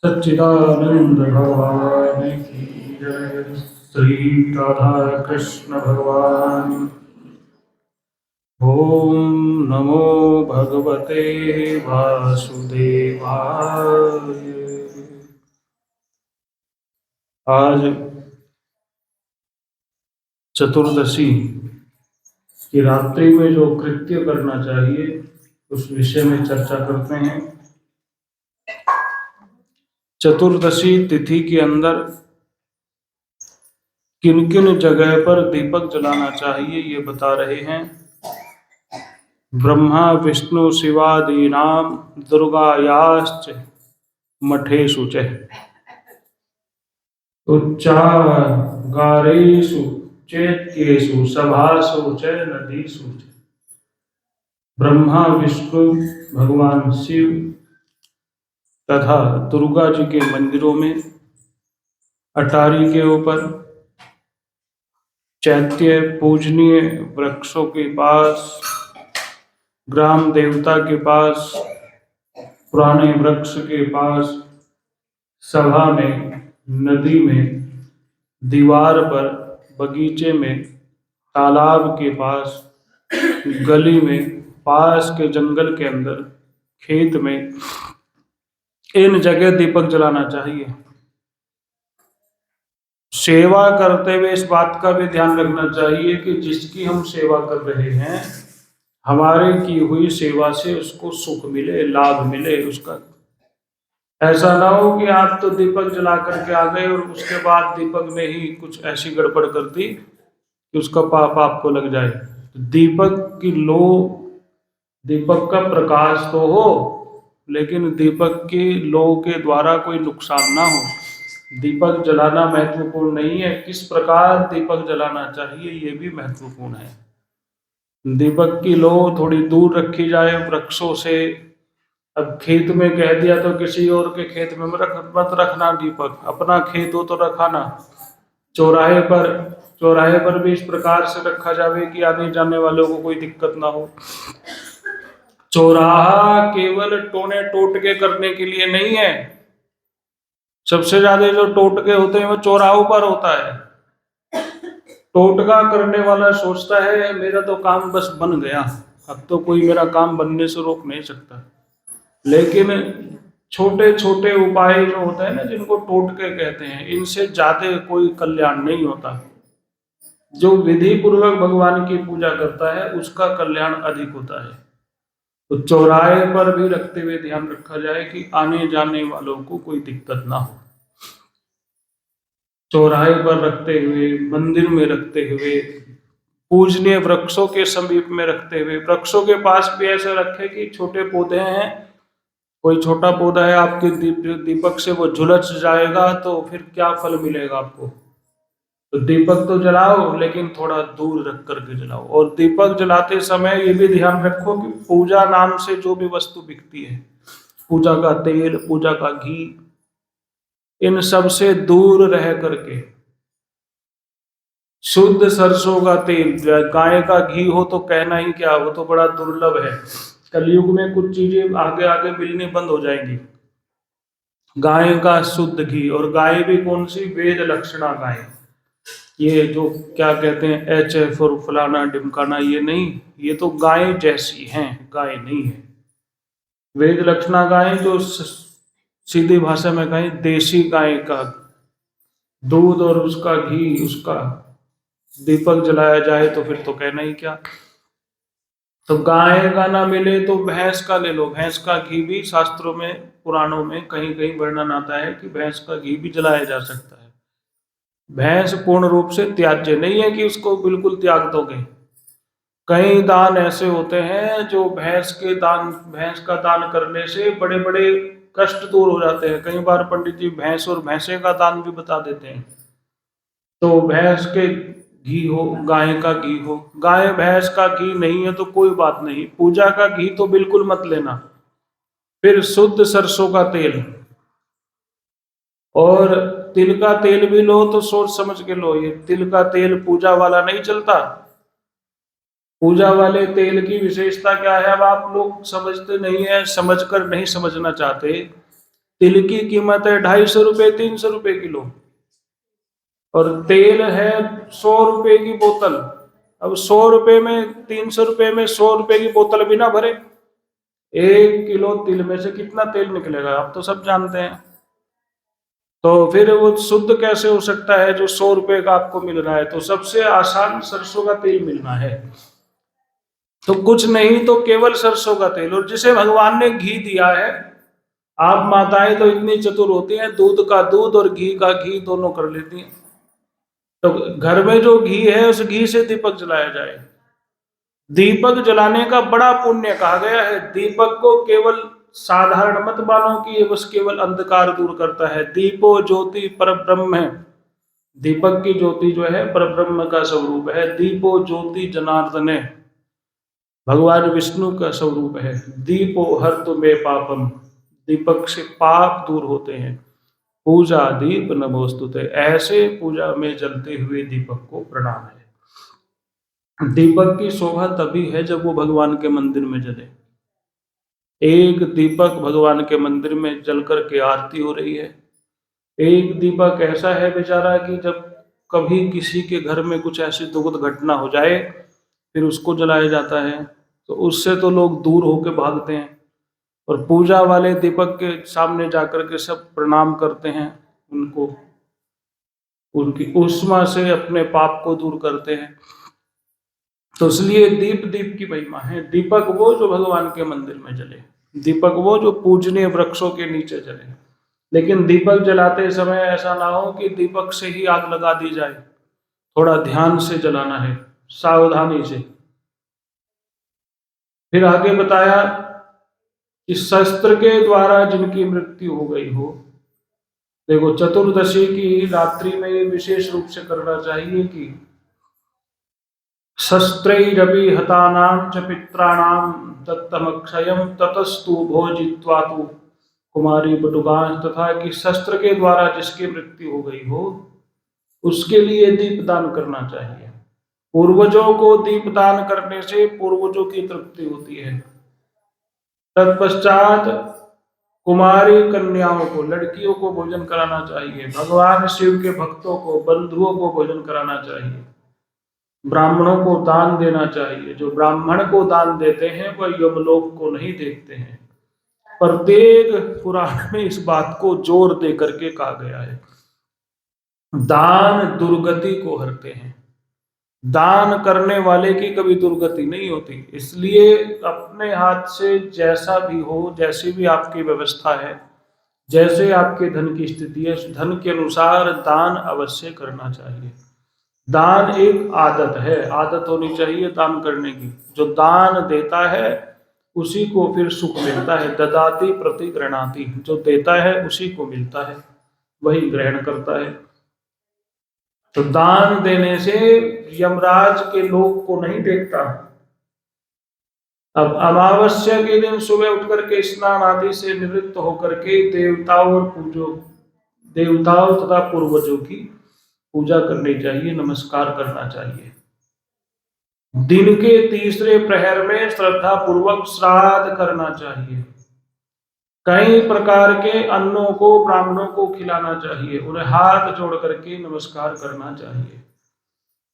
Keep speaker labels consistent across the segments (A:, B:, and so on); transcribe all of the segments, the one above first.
A: सच्चिदानंद भगवान की जय। श्री राधा कृष्ण भगवान। ओम नमो भगवते वासुदेवाय। आज चतुर्दशी की रात्रि में जो कृत्य करना चाहिए उस विषय में चर्चा करते हैं। चतुर्दशी तिथि के अंदर किन किन जगह पर दीपक जलाना चाहिए ये बता रहे हैं। ब्रह्मा विष्णु शिवादीनाम दुर्गायाश्च मठेषु च उच्चागारेषु चैत्येषु सभासु च नदीषु च। ब्रह्मा विष्णु भगवान शिव तथा दुर्गा जी के मंदिरों में, अटारी के ऊपर, चैत्य पूजनीय वृक्षों के पास, ग्राम देवता के पास, पुराने वृक्ष के पास, सभा में, नदी में, दीवार पर, बगीचे में, तालाब के पास, गली में, पास के जंगल के अंदर, खेत में, इन जगह दीपक जलाना चाहिए। सेवा करते हुए इस बात का भी ध्यान रखना चाहिए कि जिसकी हम सेवा कर रहे हैं हमारे की हुई सेवा से उसको सुख मिले, लाभ मिले उसका। ऐसा ना हो कि आप तो दीपक जला करके आ गए और उसके बाद दीपक में ही कुछ ऐसी गड़बड़ कर दी कि उसका पाप आपको लग जाए। तो दीपक की लो, दीपक का प्रकाश तो हो लेकिन दीपक की लो के द्वारा कोई नुकसान ना हो। दीपक जलाना महत्वपूर्ण नहीं है, किस प्रकार दीपक जलाना चाहिए ये भी महत्वपूर्ण है। दीपक की लो थोड़ी दूर रखी जाए वृक्षों से। अब खेत में कह दिया तो किसी और के खेत में मत रखना दीपक, अपना खेत हो तो रखा ना। चौराहे पर भी इस प्रकार से रखा जाए कि आने जाने वालों को कोई दिक्कत ना हो। चौराहा केवल टोने टोटके करने के लिए नहीं है। सबसे ज्यादा जो टोटके होते हैं वो चौराहों पर होता है। टोटका करने वाला सोचता है मेरा तो काम बस बन गया, अब तो कोई मेरा काम बनने से रोक नहीं सकता। लेकिन छोटे छोटे उपाय जो होते हैं ना, जिनको टोटके कहते हैं, इनसे ज्यादा कोई कल्याण नहीं होता। जो विधि पूर्वक भगवान की पूजा करता है उसका कल्याण अधिक होता है। तो चौराहे पर भी रखते हुए ध्यान रखा जाए कि आने जाने वालों को कोई दिक्कत ना हो। चौराहे पर रखते हुए, मंदिर में रखते हुए, पूजनीय वृक्षों के समीप में रखते हुए, वृक्षों के पास भी ऐसे रखे कि छोटे पौधे हैं, कोई छोटा पौधा है आपके दीपक से वो झुलस जाएगा तो फिर क्या फल मिलेगा आपको। तो दीपक तो जलाओ लेकिन थोड़ा दूर रख करके जलाओ। और दीपक जलाते समय ये भी ध्यान रखो कि पूजा नाम से जो भी वस्तु बिकती है, पूजा का तेल, पूजा का घी, इन सब से दूर रह करके शुद्ध सरसों का तेल, गाय का घी हो तो कहना ही क्या, वो तो बड़ा दुर्लभ है। कलयुग में कुछ चीजें आगे आगे मिलनी बंद हो जाएंगी। गाय का शुद्ध घी, और गाय भी कौन सी, वेद लक्षणा गाय। ये जो क्या कहते हैं HF और फलाना डिमकाना, ये नहीं, ये तो गाय जैसी हैं, गाय नहीं है। वेद लक्षणा गाय जो सीधी भाषा में कहें देसी गाय का दूध और उसका घी, उसका दीपक जलाया जाए तो फिर तो कहना ही क्या। तो गाय का ना मिले तो भैंस का ले लो। भैंस का घी भी शास्त्रों में, पुराणों में कहीं कहीं वर्णन आता है कि भैंस का घी भी जलाया जा सकता है। भैंस पूर्ण रूप से त्याज्य नहीं है कि उसको बिल्कुल त्याग दोगे। कई दान ऐसे होते हैं जो भैंस का दान करने से बड़े बड़े कष्ट दूर हो जाते हैं। कई बार पंडित जी भैंस और भैंसे का दान भी बता देते हैं। तो भैंस के घी हो, गाय का घी हो, गाय भैंस का घी नहीं है तो कोई बात नहीं, पूजा का घी तो बिल्कुल मत लेना। फिर शुद्ध सरसों का तेल, और तिल का तेल भी लो तो सोच समझ के लो। ये तिल का तेल पूजा वाला नहीं चलता। पूजा वाले तेल की विशेषता क्या है, अब आप लोग समझते नहीं है, समझकर नहीं समझना चाहते तिल की कीमत है 250 रुपये 300 रुपये किलो, और तेल है 100 रुपये की बोतल। अब 100 रुपये में 300 रुपये में 100 रुपये की बोतल भी ना भरे, 1 किलो तिल में से कितना तेल निकलेगा आप तो सब जानते हैं। तो फिर वो शुद्ध कैसे हो सकता है जो 100 रुपये का आपको मिल रहा है? तो सबसे आसान सरसों का तेल मिलना है। तो कुछ नहीं तो केवल सरसों का तेल, और जिसे भगवान ने घी दिया है, आप माताएं तो इतनी चतुर होती हैं, दूध का दूध और घी का घी दोनों कर लेती हैं। तो घर में जो घी है उस घी से दीपक जलाया जाए। दीपक जलाने का बड़ा पुण्य कहा गया है। दीपक को केवल साधारण मत मानो कि ये बस केवल अंधकार दूर करता है। दीपो ज्योति परब्रह्म है। दीपक की ज्योति जो है परब्रह्म का स्वरूप है। दीपो ज्योति जनार्दन है, भगवान विष्णु का स्वरूप है। दीपो हर्तु मे पापम, दीपक से पाप दूर होते हैं। पूजा दीप नमोस्तुते, ऐसे पूजा में जलते हुए दीपक को प्रणाम है। दीपक की शोभा तभी है जब वो भगवान के मंदिर में जले। एक दीपक भगवान के मंदिर में जल करके आरती हो रही है। एक दीपक ऐसा है बेचारा कि जब कभी किसी के घर में कुछ ऐसी दुखद घटना हो जाए फिर उसको जलाया जाता है, तो उससे तो लोग दूर होके भागते हैं, और पूजा वाले दीपक के सामने जाकर के सब प्रणाम करते हैं, उनको उनकी उष्मा से अपने पाप को दूर करते हैं। तो इसलिए दीप दीप की महिमा है। दीपक वो जो भगवान के मंदिर में जले, दीपक वो जो पूजनीय वृक्षों के नीचे जले। लेकिन दीपक जलाते समय ऐसा ना हो कि दीपक से ही आग लगा दी जाए, थोड़ा ध्यान से जलाना है, सावधानी से। फिर आगे बताया कि शस्त्र के द्वारा जिनकी मृत्यु हो गई हो, देखो चतुर्दशी की रात्रि में ये विशेष रूप से करना चाहिए कि शस्त्रैरपि हतानां च पित्राणां दत्तमक्षयं ततस्तु भोजित्वा तु कुमारी बटुकांश, तथा कि शस्त्र के द्वारा जिसकी मृत्यु हो गई हो उसके लिए दीपदान करना चाहिए। पूर्वजों को दीपदान करने से पूर्वजों की तृप्ति होती है। तत्पश्चात कुमारी कन्याओं को, लड़कियों को भोजन कराना चाहिए। भगवान शिव के भक्तों को, बंधुओं को भोजन कराना चाहिए। ब्राह्मणों को दान देना चाहिए। जो ब्राह्मण को दान देते हैं वह यमलोक को नहीं देखते हैं। प्रत्येक पुराण में इस बात को जोर दे करके कहा गया है। दान दुर्गति को हरते हैं। दान करने वाले की कभी दुर्गति नहीं होती। इसलिए अपने हाथ से जैसा भी हो, जैसी भी आपकी व्यवस्था है, जैसे आपके धन की स्थिति है, धन के अनुसार दान अवश्य करना चाहिए। दान एक आदत है, आदत होनी चाहिए दान करने की। जो दान देता है उसी को फिर सुख मिलता है। ददाति प्रति गृणाति, जो देता है उसी को मिलता है, वही ग्रहण करता है। तो दान देने से यमराज के लोग को नहीं देखता। अब अमावस्या के दिन सुबह उठ करके स्नान आदि से निवृत्त होकर के देवताओं तथा पूर्वजों की पूजा करनी चाहिए, नमस्कार करना चाहिए। दिन के तीसरे प्रहर में श्रद्धा पूर्वक श्राद्ध करना चाहिए। कई प्रकार के अन्नों को ब्राह्मणों को खिलाना चाहिए, उन्हें हाथ जोड़ करके नमस्कार करना चाहिए।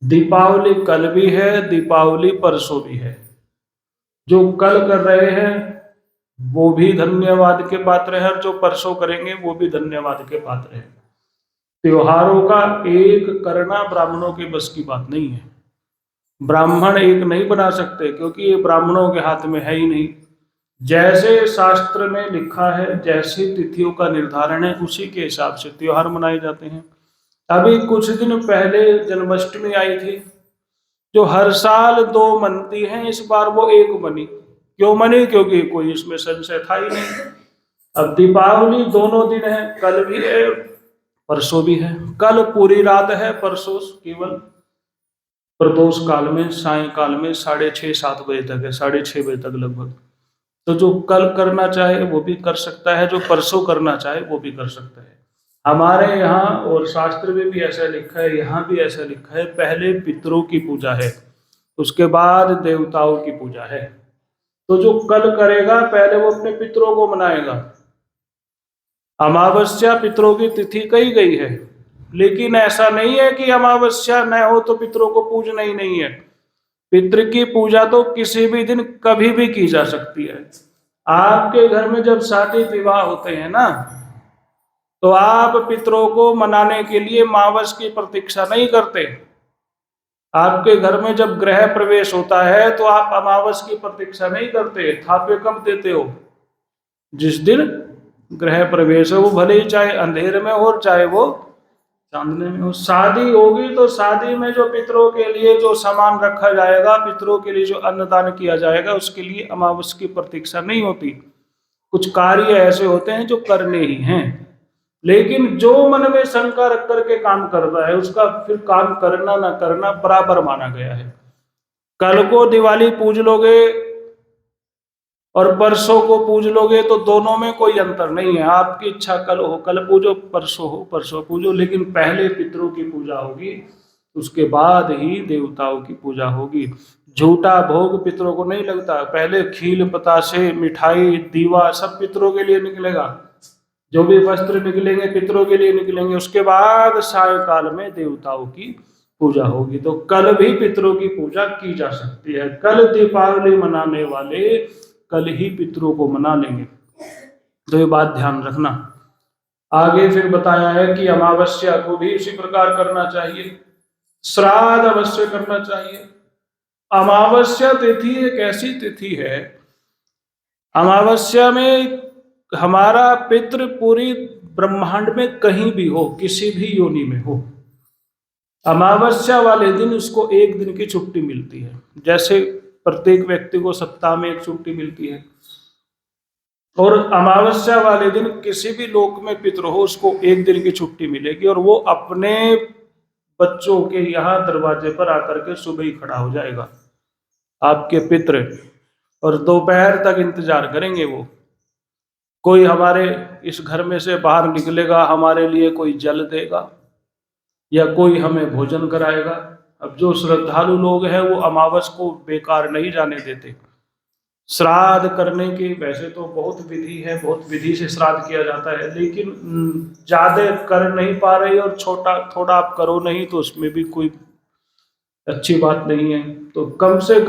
A: दीपावली कल भी है, दीपावली परसों भी है। जो कल कर रहे हैं वो भी धन्यवाद के पात्र है, और जो परसों करेंगे वो भी धन्यवाद के पात्र है। त्योहारों का एक करना ब्राह्मणों के बस की बात नहीं है। ब्राह्मण एक नहीं बना सकते, क्योंकि ये ब्राह्मणों के हाथ में है ही नहीं। जैसे शास्त्र में लिखा है, जैसी तिथियों का निर्धारण है, उसी के हिसाब से त्योहार मनाए जाते हैं। अभी कुछ दिन पहले जन्माष्टमी आई थी, जो हर साल 2 बनती हैं, इस बार वो 1 बनी। क्यों बनी? क्योंकि कोई इसमें संशय था ही नहीं। अब दीपावली दोनों दिन है, कल भी है परसों भी है। कल पूरी रात है, परसों केवल प्रदोष काल में सायंकाल में 6:30-7 बजे तक है, 6:30 बजे तक लगभग। तो जो कल करना चाहे वो भी कर सकता है, जो परसों करना चाहे वो भी कर सकता है। हमारे यहाँ और शास्त्र में भी ऐसा लिखा है, यहाँ भी ऐसा लिखा है, पहले पितरों की पूजा है, उसके बाद देवताओं की पूजा है। तो जो कल करेगा पहले वो अपने पितरों को मनाएगा। अमावस्या पितरों की तिथि कही गई है, लेकिन ऐसा नहीं है कि अमावस्या न हो तो पितरों को पूजना ही नहीं है। पितृ की पूजा तो किसी भी दिन कभी भी की जा सकती है। आपके घर में जब शादी विवाह होते हैं ना, तो आप पितरों को मनाने के लिए मावस की प्रतीक्षा नहीं करते। आपके घर में जब गृह प्रवेश होता है तो आप अमावस की प्रतीक्षा नहीं करते। थापे कब देते हो? जिस दिन गृह प्रवेश है, वो भले ही चाहे अंधेरे में हो और चाहे वो चांदने में हो। शादी होगी तो शादी में जो पितरों के लिए जो सामान रखा जाएगा, पितरों के लिए जो अन्नदान किया जाएगा, उसके लिए अमावस की प्रतीक्षा नहीं होती। कुछ कार्य ऐसे होते हैं जो करने ही हैं, लेकिन जो मन में शंका रख करके काम करता है, उसका फिर काम करना ना करना बराबर माना गया है। कल को दिवाली पूज लोगे और परसों को पूज लोगे तो दोनों में कोई अंतर नहीं है। आपकी इच्छा कल हो कल पूजो, परसों हो परसों पूजो, लेकिन पहले पितरों की पूजा होगी, उसके बाद ही देवताओं की पूजा होगी। झूठा भोग पितरों को नहीं लगता। पहले खील बतासे मिठाई दीवा सब पितरों के लिए निकलेगा, जो भी वस्त्र निकलेंगे पितरों के लिए निकलेंगे। उसके बाद सायंकाल में देवताओं की पूजा होगी। तो कल भी पितरों की पूजा की जा सकती है। कल दीपावली मनाने वाले कल ही पितरों को मना लेंगे, तो ये बात ध्यान रखना। आगे फिर बताया है कि अमावस्या को भी इसी प्रकार करना चाहिए, श्राद्ध अवश्य करना चाहिए। अमावस्या तिथि एक ऐसी तिथि है, अमावस्या में हमारा पितृ पूरी ब्रह्मांड में कहीं भी हो, किसी भी योनि में हो, अमावस्या वाले दिन उसको एक दिन की छुट्टी मिलती है। जैसे प्रत्येक व्यक्ति को सप्ताह में एक छुट्टी मिलती है, और अमावस्या वाले दिन किसी भी लोक में पितृ हो उसको एक दिन की छुट्टी मिलेगी, और वो अपने बच्चों के यहाँ दरवाजे पर आकर के सुबह ही खड़ा हो जाएगा आपके पितृ, और दोपहर तक इंतजार करेंगे वो। कोई हमारे इस घर में से बाहर निकलेगा, हमारे लिए कोई जल देगा या कोई हमें भोजन कराएगा। अब जो श्रद्धालु लोग हैं वो अमावस को बेकार नहीं जाने देते। श्राद्ध करने की वैसे तो बहुत विधि है, बहुत विधि से श्राद्ध किया जाता है, लेकिन ज्यादा कर नहीं पा रहे और छोटा थोड़ा आप करो नहीं तो उसमें भी कोई अच्छी बात नहीं है। तो कम से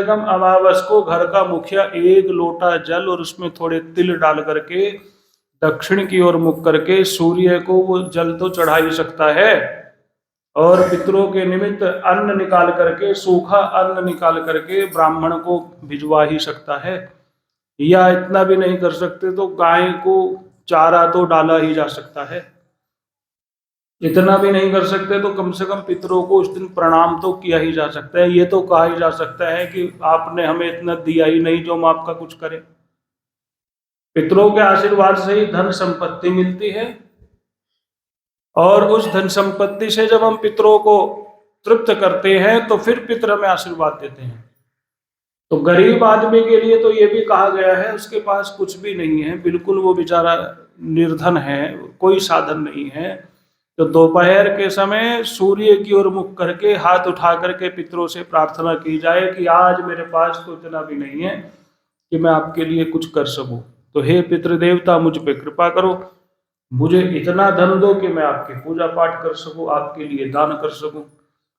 A: कम अमावस को घर का मुखिया एक लोटा जल और उसमें थोड़े तिल डाल करके दक्षिण की ओर मुख करके सूर्य को वो जल तो चढ़ा ही सकता है, और पितरों के निमित्त अन्न निकाल करके, सूखा अन्न निकाल करके ब्राह्मण को भिजवा ही सकता है। या इतना भी नहीं कर सकते तो गाय को चारा तो डाला ही जा सकता है। इतना भी नहीं कर सकते तो कम से कम पितरों को उस दिन प्रणाम तो किया ही जा सकता है। ये तो कहा ही जा सकता है कि आपने हमें इतना दिया ही नहीं जो हम आपका कुछ करें। पितरों के आशीर्वाद से ही धन संपत्ति मिलती है, और उस धन संपत्ति से जब हम पितरों को तृप्त करते हैं तो फिर पितर हमें आशीर्वाद देते हैं। तो गरीब आदमी के लिए तो ये भी कहा गया है उसके पास कुछ भी नहीं है, बिल्कुल वो बेचारा निर्धन है, कोई साधन नहीं है, तो दोपहर के समय सूर्य की ओर मुख करके हाथ उठा करके पितरों से प्रार्थना की जाए कि आज मेरे पास तो इतना भी नहीं है कि मैं आपके लिए कुछ कर सकूं, तो हे पितृदेवता मुझ पे कृपा करो, मुझे इतना धन दो कि मैं आपकी पूजा पाठ कर सकूं, आपके लिए दान कर सकूं।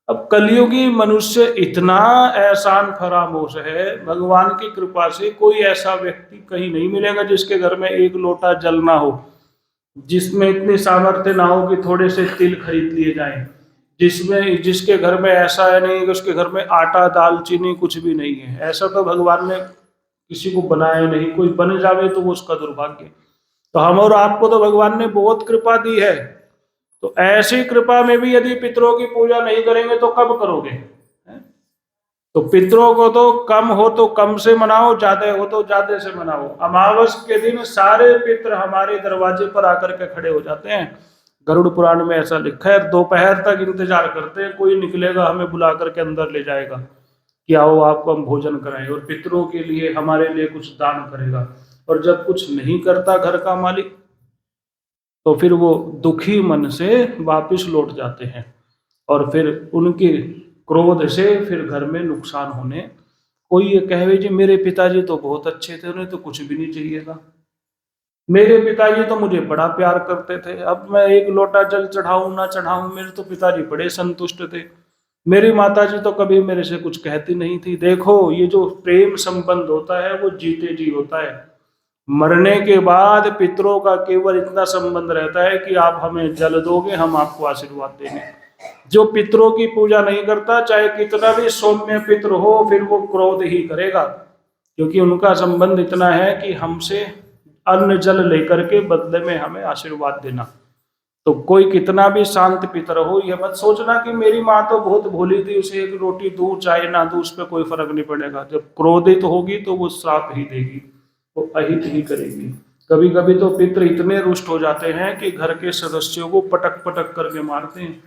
A: अब कलयुगी मनुष्य इतना एहसान फरामोश है, भगवान की कृपा से कोई ऐसा व्यक्ति कहीं नहीं मिलेगा जिसके घर में एक लोटा जल ना हो, जिसमें इतनी सामर्थ्य ना हो कि थोड़े से तिल खरीद लिए जाएं, जिसके घर में ऐसा है नहीं कि उसके घर में आटा दाल चीनी कुछ भी नहीं है। ऐसा तो भगवान ने किसी को बनाया नहीं, कोई बन जावे तो वो उसका दुर्भाग्य। तो हम और आपको तो भगवान ने बहुत कृपा दी है, तो ऐसी कृपा में भी यदि पितरों की पूजा नहीं करेंगे तो कब करोगे? तो पितरों को तो कम हो तो कम से मनाओ, ज्यादा हो तो ज्यादा से मनाओ। अमावस के दिन सारे पितर हमारे दरवाजे पर आकर के खड़े हो जाते हैं। गरुड़ पुराण में ऐसा लिखा है, दोपहर तक इंतजार करते हैं, कोई निकलेगा हमें बुला करके अंदर ले जाएगा कि आओ आपको हम भोजन कराएं, और पितरों के लिए हमारे लिए कुछ दान करेगा। और जब कुछ नहीं करता घर का मालिक तो फिर वो दुखी मन से वापिस लौट जाते हैं, और फिर उनके क्रोध से फिर घर में नुकसान होने। कोई ये कहे जी मेरे पिताजी तो बहुत अच्छे थे, उन्हें तो कुछ भी नहीं चाहिए था, मेरे पिताजी तो मुझे बड़ा प्यार करते थे, अब मैं एक लोटा जल चढ़ाऊं ना चढ़ाऊं, मेरे तो पिताजी बड़े संतुष्ट थे। मेरी माताजी तो कभी मेरे से कुछ कहती नहीं थी। देखो, ये जो प्रेम संबंध होता है वो जीते जी होता है। मरने के बाद पितरों का केवल इतना संबंध रहता है कि आप हमें जल दोगे, हम आपको आशीर्वाद देंगे। जो पितरों की पूजा नहीं करता, चाहे कितना भी सौम्य पितृ हो, फिर वो क्रोध ही करेगा, क्योंकि उनका संबंध इतना है कि हमसे अन्न जल लेकर के बदले में हमें आशीर्वाद देना। तो कोई कितना भी शांत पितर हो, यह मत सोचना कि मेरी माँ तो बहुत भोली थी, उसे एक रोटी दूं चाहे ना दूं उस पर कोई फर्क नहीं पड़ेगा। जब क्रोधित होगी तो वो श्राप ही देगी, वो अहित ही करेगी। कभी कभी तो पितर इतने रुष्ट हो जाते हैं कि घर के सदस्यों को पटक पटक करके मारते हैं।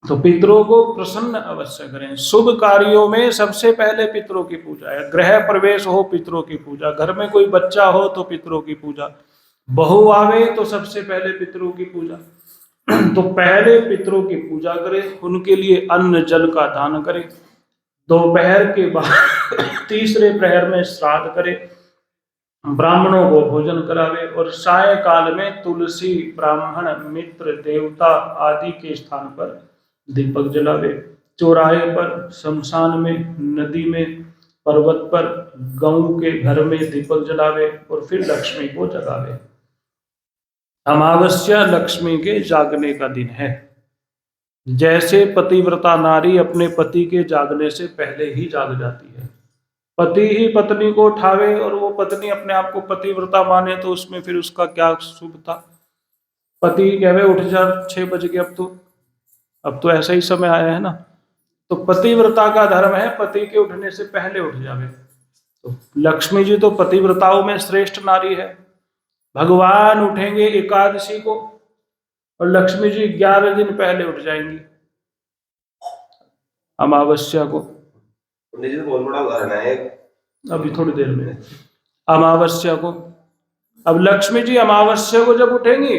A: तो पितरों को प्रसन्न अवश्य करें। शुभ कार्यों में सबसे पहले पितरों की पूजा है। गृह प्रवेश हो, पितरों की पूजा। घर में कोई बच्चा हो तो पितरों की पूजा। बहू आवे तो सबसे पहले पितरों की पूजा। तो पहले पितरों की पूजा करें, उनके लिए अन्न जल का दान करें। दोपहर के बाद तीसरे प्रहर में श्राद्ध करें, ब्राह्मणों को भोजन करावे, और सायकाल में तुलसी, ब्राह्मण, मित्र, देवता आदि के स्थान पर दीपक जलावे। चौराहे पर, शमशान में, नदी में, पर्वत पर, गऊ के घर में दीपक जलावे, और फिर लक्ष्मी को जगावे। अमावस्या लक्ष्मी के जागने का दिन है। जैसे पतिव्रता नारी अपने पति के जागने से पहले ही जाग जाती है, पति ही पत्नी को उठावे और वो पत्नी अपने आप को पतिव्रता माने, तो उसमें फिर उसका क्या शुभता। पति कहे उठ जा, 6 बज गए, अब तो ऐसा ही समय आया है ना। तो पतिव्रता का धर्म है पति के उठने से पहले उठ जावे। तो लक्ष्मी जी तो पतिव्रताओं में श्रेष्ठ नारी है। भगवान उठेंगे एकादशी को, और लक्ष्मी जी 11 दिन पहले उठ जाएंगी, अमावस्या को। बहुत बड़ा उदाहरण है अभी थोड़ी देर में, अमावस्या को। अब लक्ष्मी जी अमावस्या को जब उठेंगी,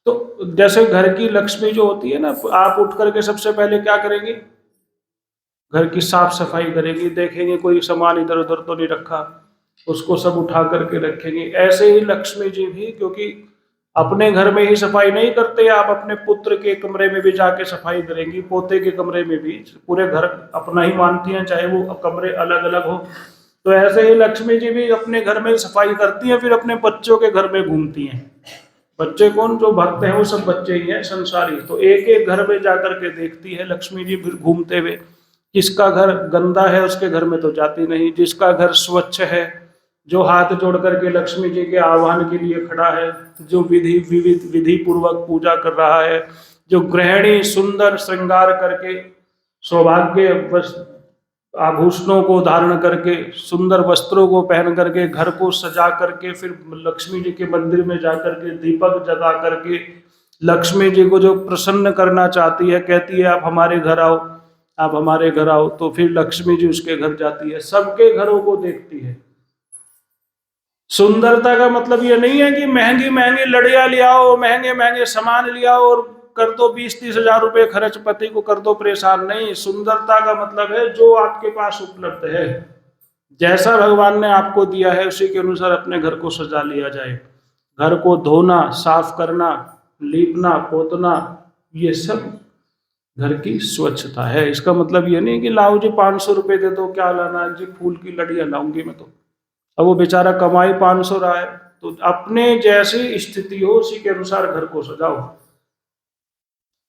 A: तो जैसे घर की लक्ष्मी जो होती है ना, आप उठ करके सबसे पहले क्या करेंगी? घर की साफ सफाई करेंगी, देखेंगे कोई सामान इधर उधर तो नहीं रखा, उसको सब उठा करके रखेंगे। ऐसे ही लक्ष्मी जी भी, क्योंकि अपने घर में ही सफाई नहीं करते, आप अपने पुत्र के कमरे में भी जाके सफाई करेंगी, पोते के कमरे में भी। पूरे घर अपना ही मानती हैं, चाहे वो कमरे अलग अलग हो। तो ऐसे ही लक्ष्मी जी भी अपने घर में सफाई करती हैं, फिर अपने बच्चों के घर में घूमती हैं। बच्चे कौन? जो भक्त हैं वो सब बच्चे ही हैं, संसारी। तो एक एक घर में जाकर के देखती है लक्ष्मी जी फिर घूमते हुए। जिसका घर गंदा है उसके घर में तो जाती नहीं, जिसका घर स्वच्छ है, जो हाथ जोड़ करके लक्ष्मी जी के आह्वान के लिए खड़ा है, जो विधि पूर्वक पूजा कर रहा है, जो गृहिणी सुंदर श्रृंगार करके सौभाग्य आभूषणों को धारण करके, सुंदर वस्त्रों को पहन करके, घर को सजा करके, फिर लक्ष्मी जी के मंदिर में जाकर के दीपक जगा करके लक्ष्मी जी को जो प्रसन्न करना चाहती है, कहती है आप हमारे घर आओ, आप हमारे घर आओ, तो फिर लक्ष्मी जी उसके घर जाती है, सबके घरों को देखती है। सुंदरता का मतलब ये नहीं है कि महंगी महंगी लड़ियां ले आओ, महंगे महंगे सामान ले आओ और कर दो 20-30 हजार रुपए खर्च, पति को कर दो परेशान। नहीं, सुंदरता का मतलब है जो आपके पास उपलब्ध है, जैसा भगवान ने आपको दिया है उसी के अनुसार अपने घर को सजा लिया जाए। घर को धोना, साफ करना, लीपना, पोतना, ये सब घर की स्वच्छता है। इसका मतलब ये नहीं कि लाओ जी 500 रुपए दे दो, क्या लाना जी, फूल की लड़ियां लाऊंगी मैं तो। अब वो बेचारा कमाई 500 रहा है, तो अपने जैसी स्थिति हो उसी के अनुसार घर को सजाओ।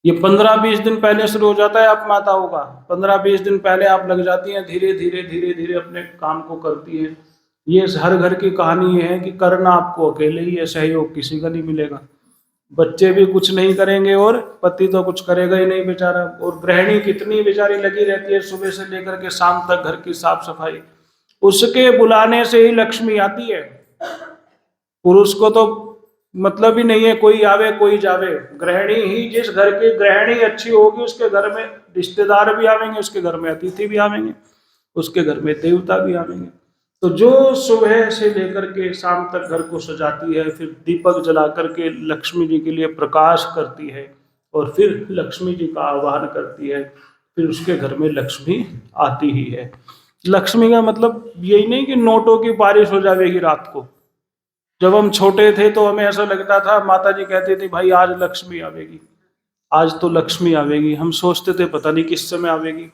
A: ये 15-20 दिन पहले शुरू हो जाता है आप माताओं का। 15-20 दिन पहले आप लग जाती हैं, धीरे धीरे धीरे धीरे अपने काम को करती हैं। ये हर घर की कहानी है कि करना आपको अकेले ही है, सहयोग किसी का नहीं मिलेगा। बच्चे भी कुछ नहीं करेंगे और पति तो कुछ करेगा ही नहीं बेचारा। और गृहिणी कितनी बेचारी लगी रहती है सुबह से लेकर के शाम तक घर की साफ सफाई। उसके बुलाने से ही लक्ष्मी आती है। पुरुष को तो मतलब ही नहीं है कोई आवे कोई जावे। गृहिणी ही, जिस घर की गृहिणी अच्छी होगी उसके घर में रिश्तेदार भी आवेंगे, उसके घर में अतिथि भी आवेंगे, उसके घर में देवता भी आवेंगे। तो जो सुबह से लेकर के शाम तक घर को सजाती है, फिर दीपक जला करके लक्ष्मी जी के लिए प्रकाश करती है, और फिर लक्ष्मी जी का आह्वान करती है, फिर उसके घर में लक्ष्मी आती ही है। लक्ष्मी का मतलब यही नहीं कि नोटों की बारिश हो जाएगी रात को। जब हम छोटे थे तो हमें ऐसा लगता था, माता जी कहती थी भाई आज लक्ष्मी आवेगी, आज तो लक्ष्मी आवेगी। हम सोचते थे पता नहीं किस समय आवेगी।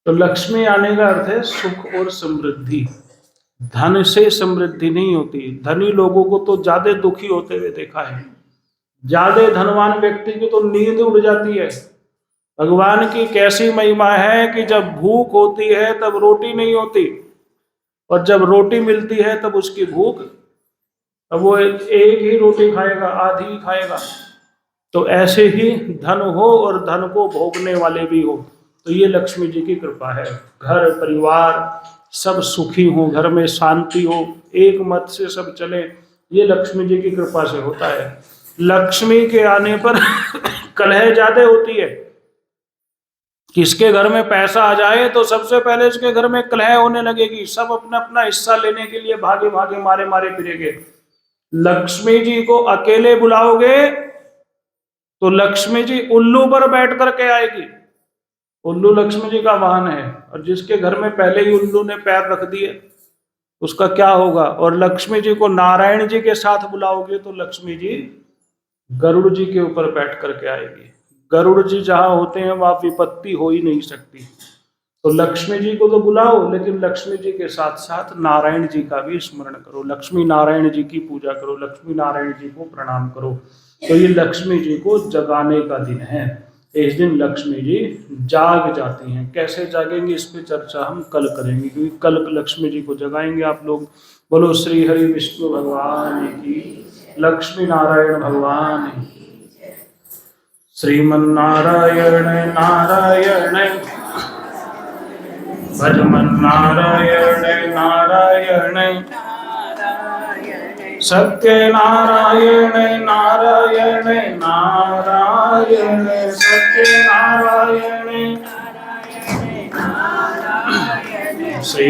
A: तो लक्ष्मी आने का अर्थ है सुख और समृद्धि। धन से समृद्धि नहीं होती। धनी लोगों को तो ज्यादा दुखी होते हुए देखा है। ज्यादा धनवान व्यक्ति की तो नींद उड़ जाती है। भगवान की कैसी महिमा है कि जब भूख होती है तब रोटी नहीं होती, और जब रोटी मिलती है तब उसकी भूख, अब वो एक ही रोटी खाएगा, आधी ही खाएगा। तो ऐसे ही धन हो और धन को भोगने वाले भी हो, तो ये लक्ष्मी जी की कृपा है। घर परिवार सब सुखी हो, घर में शांति हो, एक मत से सब चले, ये लक्ष्मी जी की कृपा से होता है। लक्ष्मी के आने पर कलह ज्यादा होती है। किसके घर में पैसा आ जाए तो सबसे पहले उसके घर में कलह होने लगेगी, सब अपना अपना हिस्सा लेने के लिए भागे भागे मारे मारे फिरेंगे। लक्ष्मी जी को अकेले बुलाओगे तो लक्ष्मी जी उल्लू पर बैठ करके आएगी। उल्लू लक्ष्मी जी का वाहन है, और जिसके घर में पहले ही उल्लू ने पैर रख दिए उसका क्या होगा। और लक्ष्मी जी को नारायण जी के साथ बुलाओगे तो लक्ष्मी जी गरुड़ जी के ऊपर बैठ करके आएगी। गरुड़ जी जहां होते हैं वहां विपत्ति हो ही नहीं सकती। तो लक्ष्मी जी को तो बुलाओ, लेकिन लक्ष्मी जी के साथ साथ नारायण जी का भी स्मरण करो, लक्ष्मी नारायण जी की पूजा करो, लक्ष्मी नारायण जी को प्रणाम करो। तो ये लक्ष्मी जी को जगाने का दिन है। इस दिन लक्ष्मी जी जाग जाती हैं। कैसे जागेंगे इस पे चर्चा हम कल करेंगे, क्योंकि कल लक्ष्मी जी को जगाएंगे आप लोग। बोलो श्री हरि विष्णु भगवान की, लक्ष्मी नारायण भगवान की। श्रीमन्नारायण नारायण भजमन नारायण नारायण सत्य नारायण नारायण नारायण सत्य नारायण।